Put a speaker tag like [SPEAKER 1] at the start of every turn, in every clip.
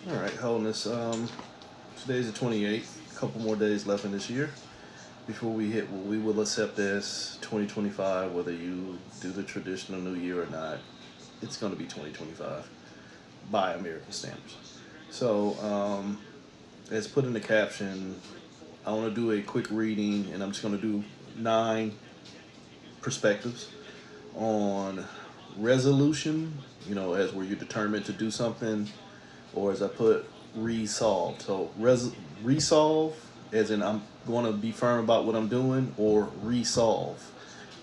[SPEAKER 1] All right, holding this. Today's the 28th. A couple more days left in this year before we hit what we will accept as 2025. Whether you do the traditional New Year or not, it's going to be 2025 by American standards. So, as put in the caption, I want to do a quick reading, and I'm just going to do 9 perspectives on resolution. As where you're determined to do something, or as I put, resolve. So resolve, as in I'm going to be firm about what I'm doing, or resolve,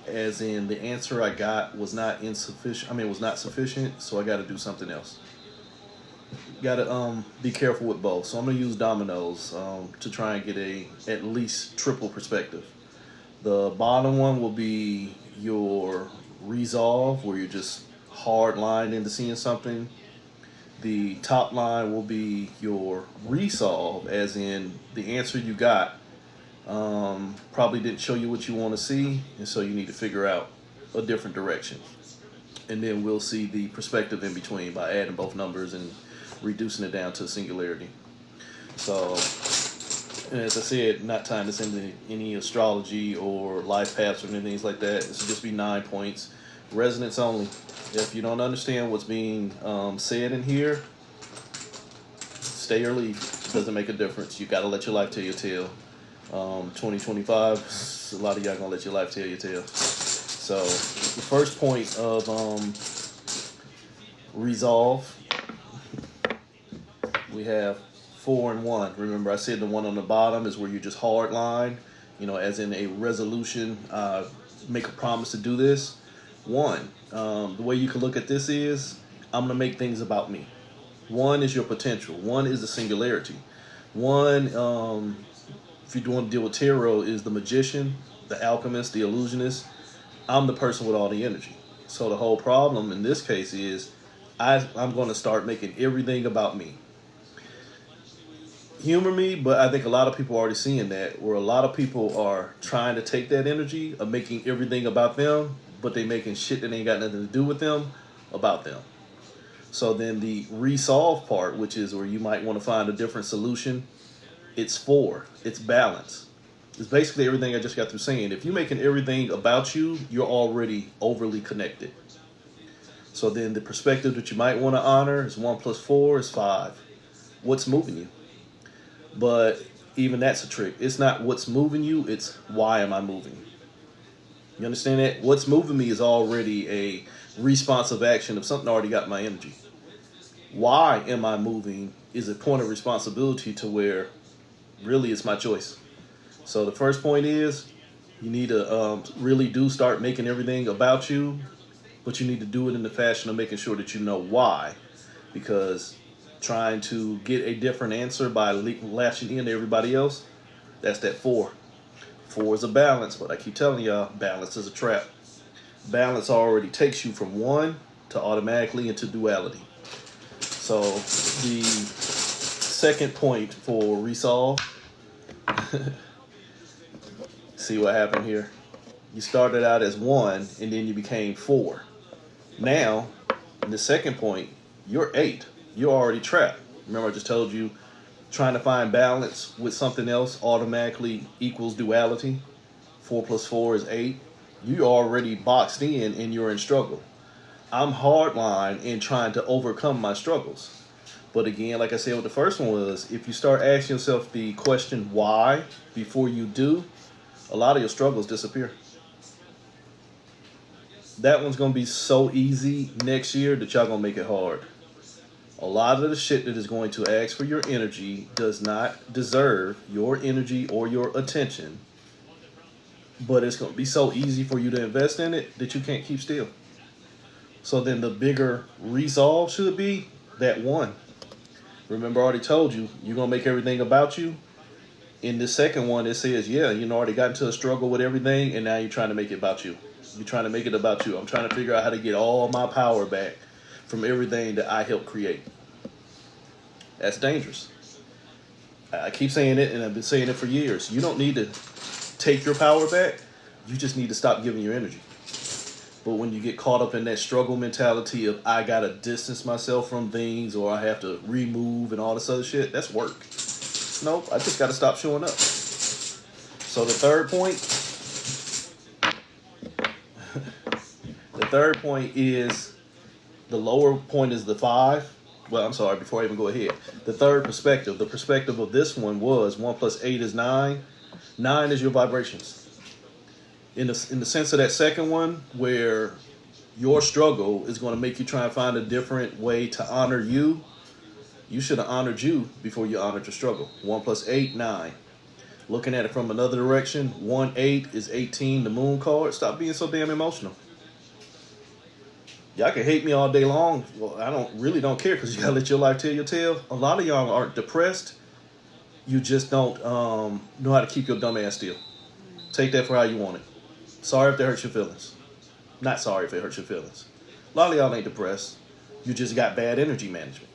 [SPEAKER 1] as in the answer I got was not insufficient. I mean, was not sufficient, so I got to do something else. Got to be careful with both. So I'm gonna use dominoes to try and get a at least triple perspective. The bottom one will be your resolve, where you're just hard lined into seeing something. The top line will be your resolve, as in the answer you got probably didn't show you what you want to see, and so you need to figure out a different direction. And then we'll see the perspective in between by adding both numbers and reducing it down to singularity. So, and as I said, not tying this into any astrology or life paths or anything like that. This will just be 9 points. Resonance only. If you don't understand what's being said in here, stay or leave. It doesn't make a difference. You got to let your life tell your tale. 2025, a lot of y'all gonna let your life tell your tale. So the first point of resolve, we have 4 and 1. Remember, I said the one on the bottom is where you just hard line, as in a resolution, make a promise to do this. One, the way you can look at this is, I'm gonna make things about me. One is your potential. One is the singularity. One, if you're doing deal with tarot, is the magician, the alchemist, the illusionist. I'm the person with all the energy. So the whole problem in this case is, I'm going to start making everything about me. Humor me, but I think a lot of people are already seeing that, where a lot of people are trying to take that energy of making everything about them, but they making shit that ain't got nothing to do with them about them. So then the resolve part, which is where you might want to find a different solution, it's 4. It's balance. It's basically everything I just got through saying. If you're making everything about you, you're already overly connected. So then the perspective that you might want to honor is 1 plus 4 is 5. What's moving you? But even that's a trick. It's not what's moving you, it's why am I moving? You understand that? What's moving me is already a responsive action of something already got my energy. Why am I moving is a point of responsibility to where really it's my choice. So the first point is, you need to really do start making everything about you, but you need to do it in the fashion of making sure that you know why. Because trying to get a different answer by lashing into everybody else, that's that 4. 4 is a balance, but I keep telling y'all, balance is a trap. Balance already takes you from 1 to automatically into duality. So the second point for resolve, see what happened here. You started out as 1 and then you became 4. Now, in the second point, you're 8. You're already trapped. Remember, I just told you, trying to find balance with something else automatically equals duality. 4 plus 4 is 8. You already boxed in and you're in struggle. I'm hardline in trying to overcome my struggles. But again, like I said, what the first one was, if you start asking yourself the question why before you do, a lot of your struggles disappear. That one's going to be so easy next year that y'all going to make it hard. A lot of the shit that is going to ask for your energy does not deserve your energy or your attention, but it's going to be so easy for you to invest in it that you can't keep still. So then the bigger resolve should be that 1. Remember, I already told you, you're going to make everything about you. In the second one, it says, yeah, already got into a struggle with everything, and now you're trying to make it about you. You're trying to make it about you. I'm trying to figure out how to get all my power back from everything that I helped create. That's dangerous. I keep saying it, and I've been saying it for years. You don't need to take your power back. You just need to stop giving your energy. But when you get caught up in that struggle mentality of I gotta distance myself from things or I have to remove and all this other shit, that's work. Nope, I just gotta stop showing up. So the third point is the lower point is the 5. Well, I'm sorry, before I even go ahead. The third perspective, the perspective of this one was 1 + 8 is 9. 9 is your vibrations. In the sense of that second one, where your struggle is going to make you try and find a different way to honor you, you should have honored you before you honored your struggle. 1 + 8, 9. Looking at it from another direction, 1, 8 is 18, the moon card. Stop being so damn emotional. Y'all can hate me all day long. Well, I don't care because you gotta let your life tell your tale. A lot of y'all aren't depressed. You just don't know how to keep your dumb ass still. Take that for how you want it. Sorry if that hurts your feelings. Not sorry if it hurts your feelings. A lot of y'all ain't depressed. You just got bad energy management.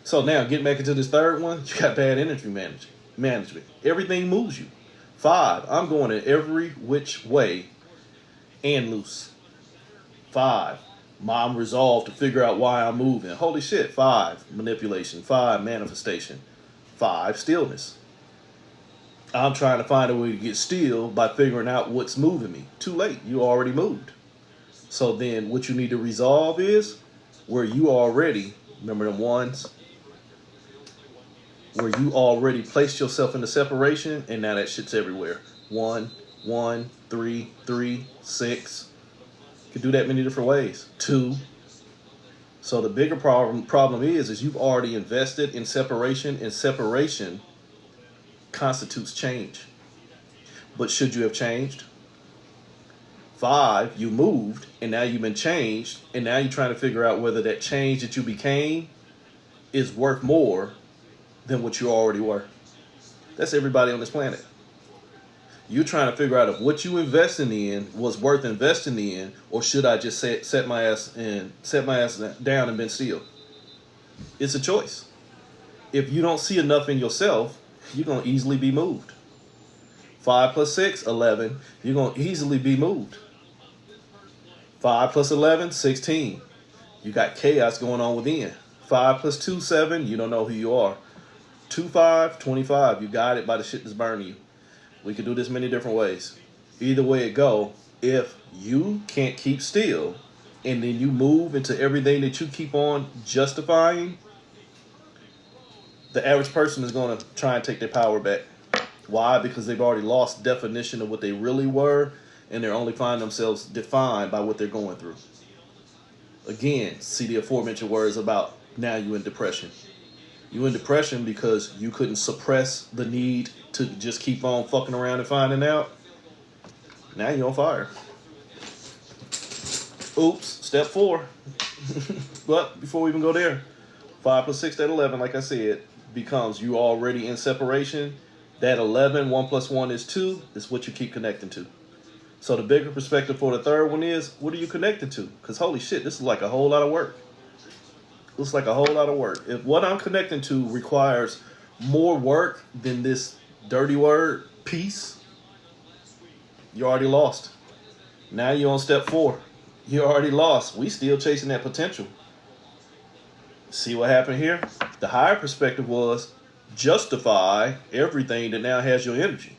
[SPEAKER 1] So now, getting back into this third one, you got bad energy management. Everything moves you. 5, I'm going in every which way and loose. 5, I'm resolved to figure out why I'm moving. Holy shit. 5, manipulation. 5, manifestation. 5, stillness. I'm trying to find a way to get still by figuring out what's moving me. Too late. You already moved. So then what you need to resolve is where you already, remember them ones? Where you already placed yourself in the separation and now that shit's everywhere. 1, 1, 3, 3, 6. You can do that many different ways. 2. So the bigger problem is you've already invested in separation, and separation constitutes change. But should you have changed? 5, you moved, and now you've been changed, and now you're trying to figure out whether that change that you became is worth more than what you already were. That's everybody on this planet. You're trying to figure out if what you investing in was worth investing in, or should I just set my ass down and been still? It's a choice. If you don't see enough in yourself, you're going to easily be moved. 5 + 6, 11. You're going to easily be moved. 5 + 11, 16. You got chaos going on within. 5 + 2, 7. You don't know who you are. 2, 5, 25. You got it by the shit that's burning you. We could do this many different ways. Either way it go, if you can't keep still and then you move into everything that you keep on justifying, the average person is going to try and take their power back. Why? Because they've already lost definition of what they really were, and they're only finding themselves defined by what they're going through. Again, see the aforementioned words about now you in depression. You in depression because you couldn't suppress the need to just keep on fucking around and finding out. Now you're on fire. Oops, step 4. But before we even go there, 5 + 6, that 11, like I said, becomes you already in separation. That 11, 1 + 1 is 2, is what you keep connecting to. So the bigger perspective for the third one is, what are you connected to? Because holy shit, this is like a whole lot of work. It's like a whole lot of work. If what I'm connecting to requires more work than this dirty word, peace, you already lost. Now you're on step 4. You already lost. We still chasing that potential. See what happened here? The higher perspective was justify everything that now has your energy.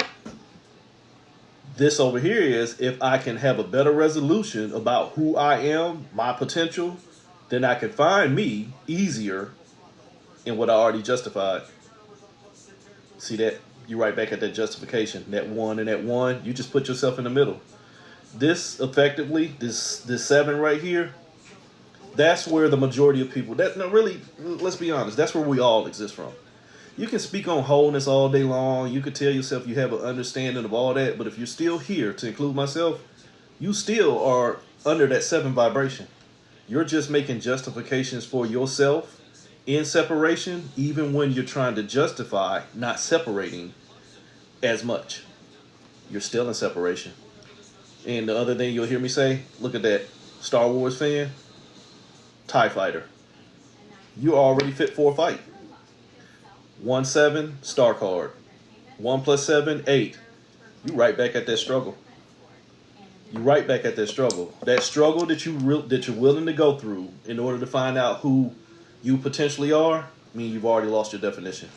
[SPEAKER 1] This over here is if I can have a better resolution about who I am, my potential, then I can find me easier in what I already justified. See that? You're right back at that justification. That 1 and that 1, you just put yourself in the middle. This effectively, this 7 right here, that's where the majority of people, let's be honest, that's where we all exist from. You can speak on wholeness all day long. You could tell yourself you have an understanding of all that, but if you're still here, to include myself, you still are under that 7 vibration. You're just making justifications for yourself in separation, even when you're trying to justify not separating as much. You're still in separation. And the other thing you'll hear me say, look at that Star Wars fan, TIE fighter. You already fit for a fight. 1, 7, star card. 1 + 7, 8. You right back at that struggle. You're right back at that struggle. That struggle that that you're willing to go through in order to find out who you potentially are, I mean you've already lost your definition.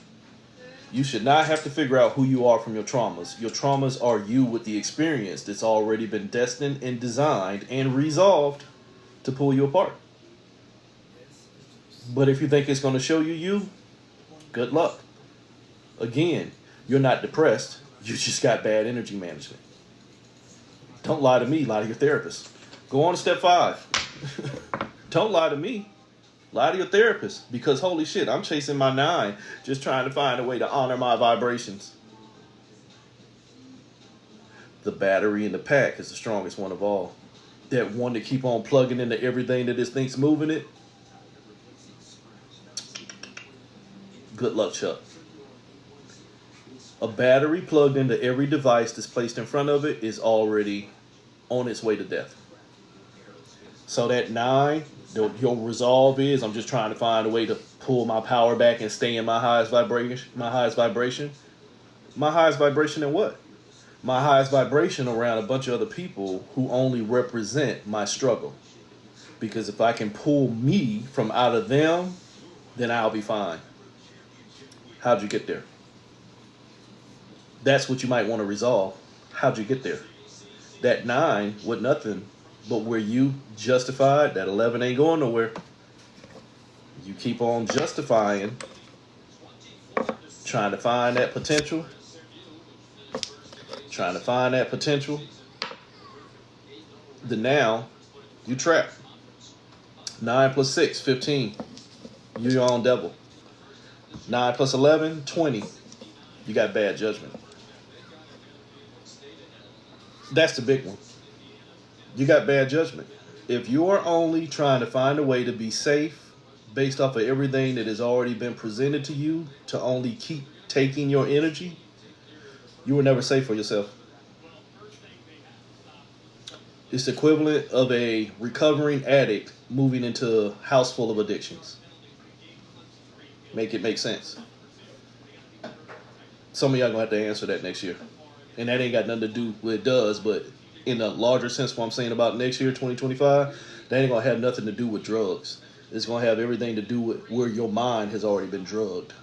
[SPEAKER 1] You should not have to figure out who you are from your traumas. Your traumas are you with the experience that's already been destined and designed and resolved to pull you apart. But if you think it's going to show you, good luck. Again, you're not depressed. You just got bad energy management. Don't lie to me, lie to your therapist. Go on to step 5. Don't lie to me. Lie to your therapist, because holy shit, I'm chasing my 9, just trying to find a way to honor my vibrations. The battery in the pack is the strongest one of all. That one that keep on plugging into everything that this thing's moving it. Good luck, Chuck. A battery plugged into every device that's placed in front of it is already on its way to death. So that 9, your resolve is, I'm just trying to find a way to pull my power back and stay in my highest vibration. My highest vibration. My highest vibration in what? My highest vibration around a bunch of other people who only represent my struggle. Because if I can pull me from out of them, then I'll be fine. How'd you get there? That's what you might want to resolve. How'd you get there? That 9 with nothing but where you justified, that 11 ain't going nowhere. You keep on justifying, trying to find that potential. Trying to find that potential. Then now, you trapped. 9 plus 6, 15. You're your own devil. 9 plus 11, 20. You got bad judgment. That's the big one. You got bad judgment. If you are only trying to find a way to be safe based off of everything that has already been presented to you to only keep taking your energy, you were never safe for yourself. It's the equivalent of a recovering addict moving into a house full of addictions. Make it make sense. Some of y'all gonna have to answer that next year. And that ain't got nothing to do with it does, but in a larger sense, what I'm saying about next year, 2025, that ain't gonna have nothing to do with drugs. It's gonna have everything to do with where your mind has already been drugged.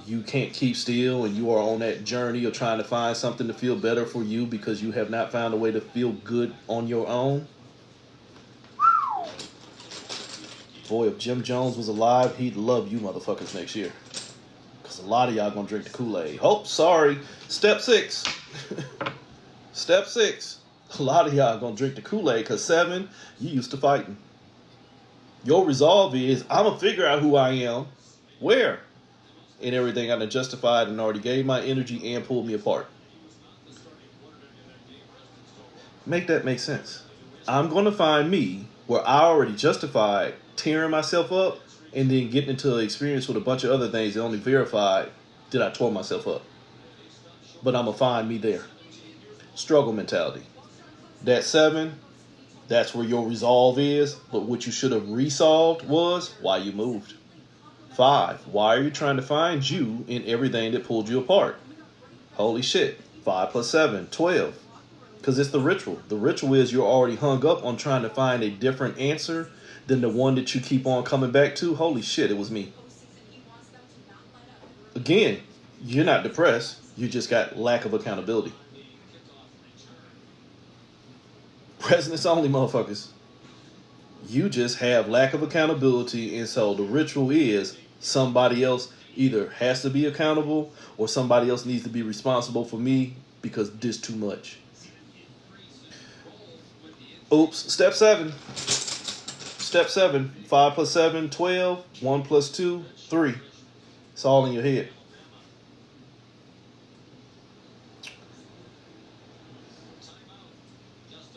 [SPEAKER 1] You can't keep still, and you are on that journey of trying to find something to feel better for you because you have not found a way to feel good on your own. Boy, if Jim Jones was alive, he'd love you motherfuckers next year. Because a lot of y'all gonna drink the Kool-Aid. Oh, sorry. Step 6. Step 6. A lot of y'all gonna drink the Kool-Aid because 7, you used to fighting. Your resolve is, I'm gonna figure out who I am. Where? In everything I done justified and already gave my energy and pulled me apart. Make that make sense. I'm gonna find me where I already justified tearing myself up and then getting into an experience with a bunch of other things that only verified that I tore myself up. But I'm gonna find me there. Struggle mentality. That 7, that's where your resolve is. But what you should have resolved was why you moved. 5, why are you trying to find you in everything that pulled you apart? Holy shit. 5 plus 7, 12. Because it's the ritual. The ritual is you're already hung up on trying to find a different answer than the one that you keep on coming back to. Holy shit, it was me. Again, you're not depressed. You just got lack of accountability. Presence only, motherfuckers. You just have lack of accountability, and so the ritual is somebody else either has to be accountable or somebody else needs to be responsible for me because this too much. Oops. Step 7. Step 7. 5 plus 7, 12. 1 plus 2, 3. It's all in your head.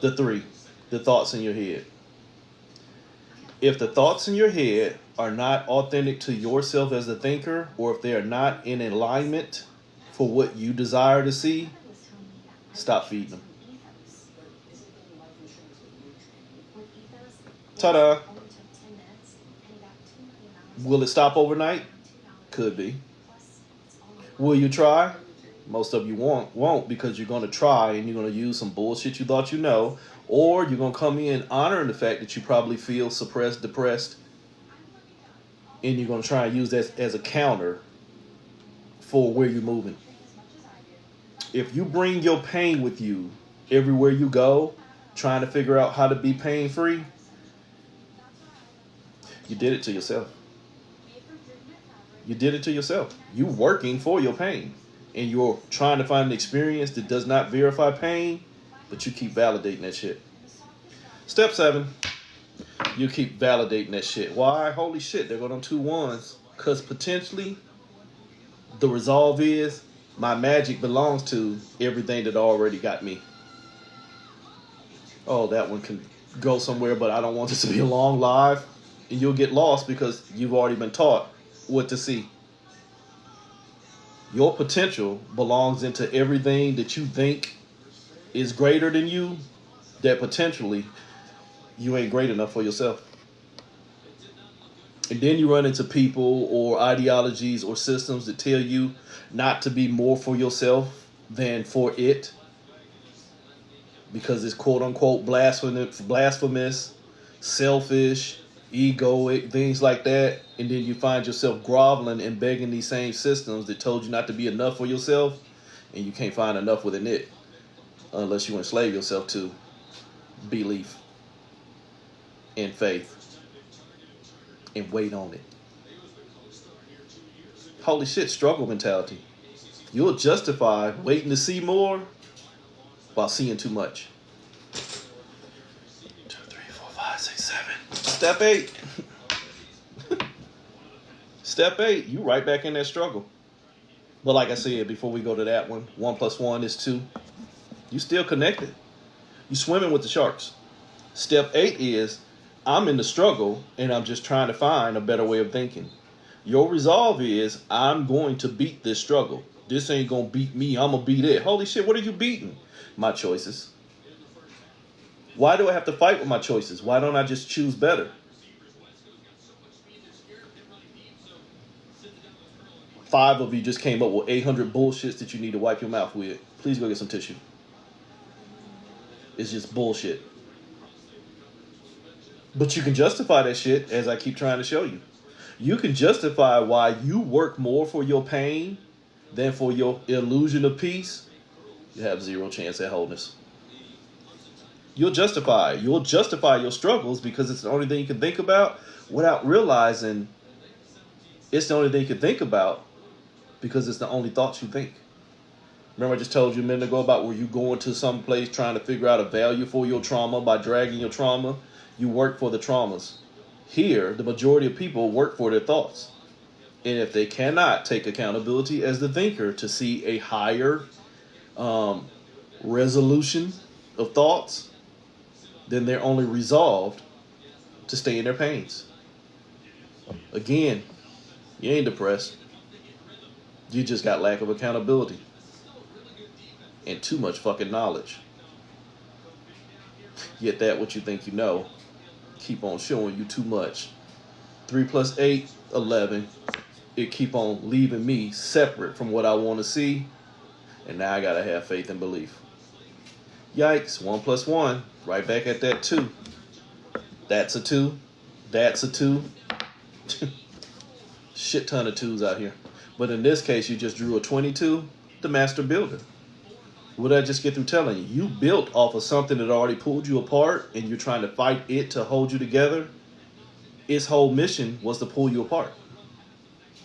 [SPEAKER 1] The 3. The thoughts in your head. If the thoughts in your head are not authentic to yourself as a thinker, or if they are not in alignment for what you desire to see, stop feeding them. Ta-da. Will it stop overnight? Could be. Will you try? Most of you won't because you're going to try and you're going to use some bullshit you thought you know, or you're going to come in honoring the fact that you probably feel suppressed, depressed, and you're going to try and use that as a counter for where you're moving. If you bring your pain with you everywhere you go, trying to figure out how to be pain free, you did it to yourself. You did it to yourself. You working for your pain. And you're trying to find an experience that does not verify pain, but you keep validating that shit. Step 7, you keep validating that shit. Why? Holy shit, there go them 2 ones. Because potentially, the resolve is, my magic belongs to everything that already got me. Oh, that one can go somewhere, but I don't want this to be a long live. And you'll get lost because you've already been taught what to see. Your potential belongs into everything that you think is greater than you, that potentially you ain't great enough for yourself. And then you run into people or ideologies or systems that tell you not to be more for yourself than for it, because it's quote unquote blasphemous, selfish, egoic, things like that. And then you find yourself groveling and begging these same systems that told you not to be enough for yourself, and you can't find enough within it unless you enslave yourself to belief and faith and wait on it. Holy shit, struggle mentality. You'll justify waiting to see more while seeing too much. 2, 3, 4, 5, 6, 7. Step 8. Step 8, you right back in that struggle. But like I said, before we go to that one, 1 + 1 is 2. You still connected. You swimming with the sharks. Step 8 is, I'm in the struggle and I'm just trying to find a better way of thinking. Your resolve is, I'm going to beat this struggle. This ain't going to beat me. I'm going to beat it. Holy shit, what are you beating? My choices. Why do I have to fight with my choices? Why don't I just choose better? 5 of you just came up with 800 bullshits that you need to wipe your mouth with. Please go get some tissue. It's just bullshit. But you can justify that shit, as I keep trying to show you. You can justify why you work more for your pain than for your illusion of peace. You have 0 chance at wholeness. You'll justify your struggles because it's the only thing you can think about, without realizing it's the only thing you can think about because it's the only thoughts you think. Remember I just told you a minute ago about where you go into some place trying to figure out a value for your trauma by dragging your trauma. You work for the traumas. Here, the majority of people work for their thoughts. And if they cannot take accountability as the thinker to see a higher resolution of thoughts, then they're only resolved to stay in their pains. Again, you ain't depressed. You just got lack of accountability and too much fucking knowledge. Yet that what you think you know keep on showing you too much. 3 + 8, 11. It keep on leaving me separate from what I want to see, and now I gotta have faith and belief. Yikes, 1 + 1, right back at that 2. That's a 2. That's a 2. Shit ton of 2s out here. But in this case, you just drew a 22, the master builder. What did I just get through telling you? You built off of something that already pulled you apart, and you're trying to fight it to hold you together. Its whole mission was to pull you apart.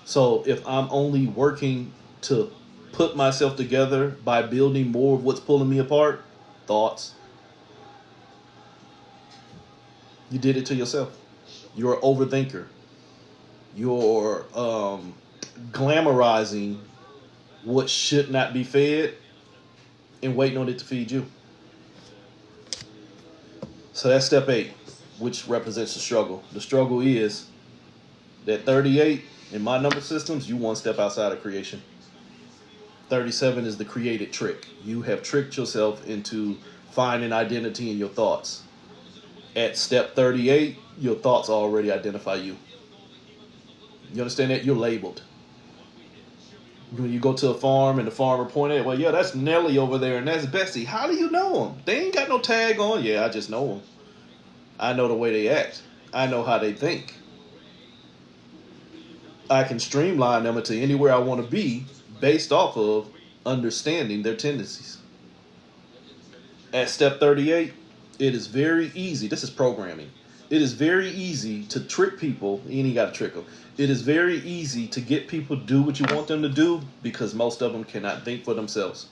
[SPEAKER 1] So if I'm only working to put myself together by building more of what's pulling me apart, thoughts, you did it to yourself. You're an overthinker. You're glamorizing what should not be fed and waiting on it to feed you. So that's step 8, which represents the struggle. The struggle is that 38 in my number systems, you 1 step outside of creation. 37 is the created trick. You have tricked yourself into finding identity in your thoughts. At step 38, your thoughts already identify you. You understand that? You're labeled. When you go to a farm and the farmer point at, well, yeah, that's Nelly over there and that's Bessie. How do you know them? They ain't got no tag on. Yeah, I just know them. I know the way they act. I know how they think. I can streamline them into anywhere I want to be based off of understanding their tendencies. At step 38, it is very easy. This is programming. It is very easy to trick people. You ain't got to trick them. It is very easy to get people to do what you want them to do because most of them cannot think for themselves.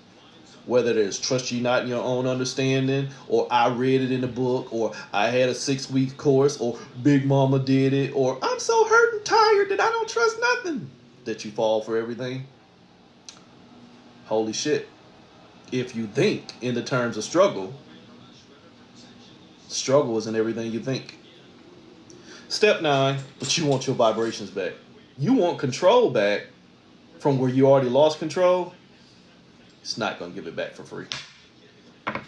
[SPEAKER 1] Whether there's trust you not in your own understanding, or I read it in a book, or I had a 6-week course, or Big Mama did it, or I'm so hurt and tired that I don't trust nothing, that you fall for everything. Holy shit. If you think in the terms of struggle, struggle isn't everything you think. Step 9, but you want your vibrations back. You want control back from where you already lost control. It's not going to give it back for free.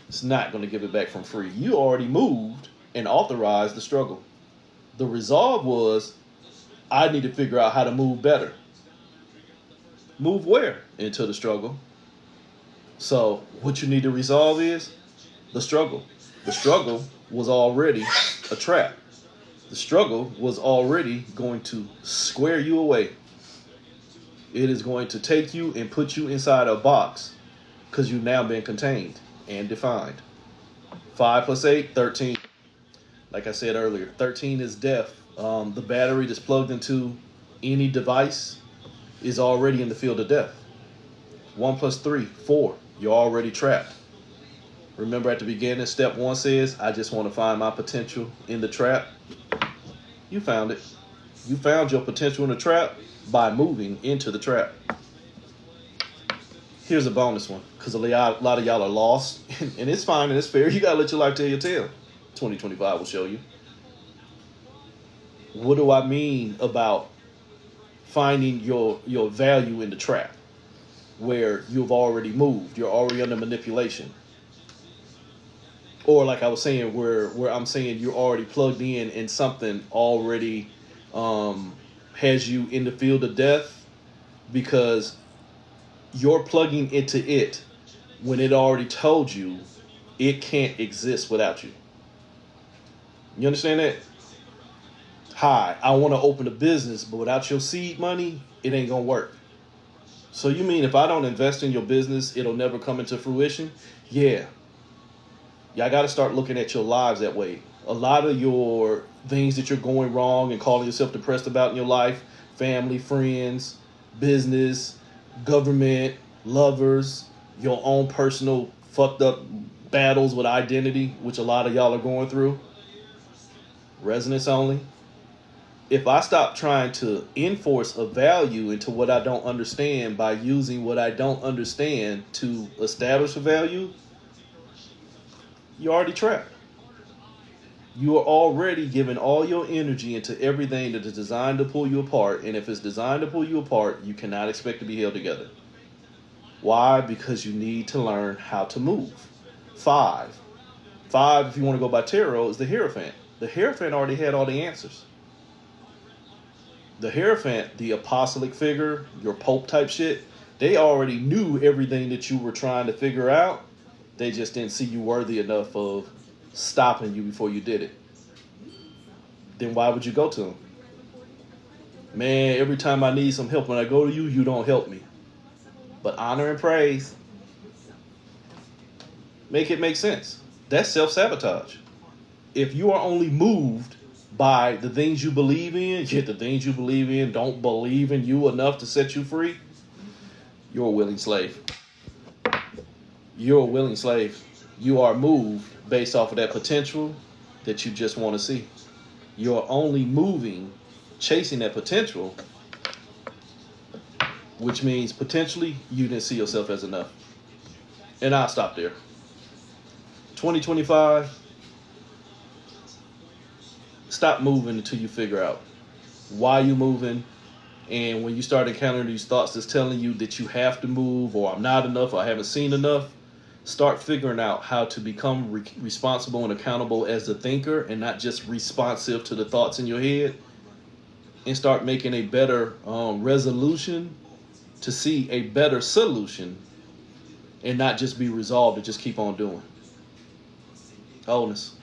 [SPEAKER 1] It's not going to give it back for free. You already moved and authorized the struggle. The resolve was, I need to figure out how to move better. Move where? Into the struggle. So what you need to resolve is the struggle. The struggle was already a trap. The struggle was already going to square you away. It is going to take you and put you inside a box because you've now been contained and defined. 5 plus 8, 13. Like I said earlier, 13 is death. The battery that's plugged into any device is already in the field of death. 1 plus 3, 4. You're already trapped. Remember at the beginning, step 1 says, I just want to find my potential in the trap. You found it. You found your potential in the trap by moving into the trap. Here's a bonus one, because a lot of y'all are lost, and it's fine and it's fair. You got to let your life tell your tale. 2025 will show you. What do I mean about finding your value in the trap, where you've already moved, you're already under manipulation? Or like I was saying, where I'm saying you're already plugged in and something already has you in the field of death because you're plugging into it when it already told you it can't exist without you. You understand that? Hi, I want to open a business, but without your seed money, it ain't going to work. So you mean if I don't invest in your business, it'll never come into fruition? Yeah. Y'all got to start looking at your lives that way. A lot of your things that you're going wrong and calling yourself depressed about in your life, family, friends, business, government, lovers, your own personal fucked up battles with identity, which a lot of y'all are going through. Resonance only. If I stop trying to enforce a value into what I don't understand by using what I don't understand to establish a value, you're already trapped. You are already giving all your energy into everything that is designed to pull you apart. And if it's designed to pull you apart, you cannot expect to be held together. Why? Because you need to learn how to move. 5, if you want to go by tarot, is the Hierophant. The Hierophant already had all the answers. The Hierophant, the apostolic figure, your Pope type shit, they already knew everything that you were trying to figure out. They just didn't see you worthy enough of stopping you before you did it. Then why would you go to them? Man, every time I need some help, when I go to you, you don't help me. But honor and praise. Make it make sense. That's self-sabotage. If you are only moved by the things you believe in, yet the things you believe in don't believe in you enough to set you free, you're a willing slave. You're a willing slave. You are moved based off of that potential that you just want to see. You're only moving, chasing that potential, which means potentially you didn't see yourself as enough. And I'll stop there. 2025, stop moving until you figure out why you're moving. And when you start encountering these thoughts that's telling you that you have to move, or I'm not enough, or I haven't seen enough, start figuring out how to become responsible and accountable as a thinker and not just responsive to the thoughts in your head, and start making a better resolution to see a better solution and not just be resolved to just keep on doing. Wholeness.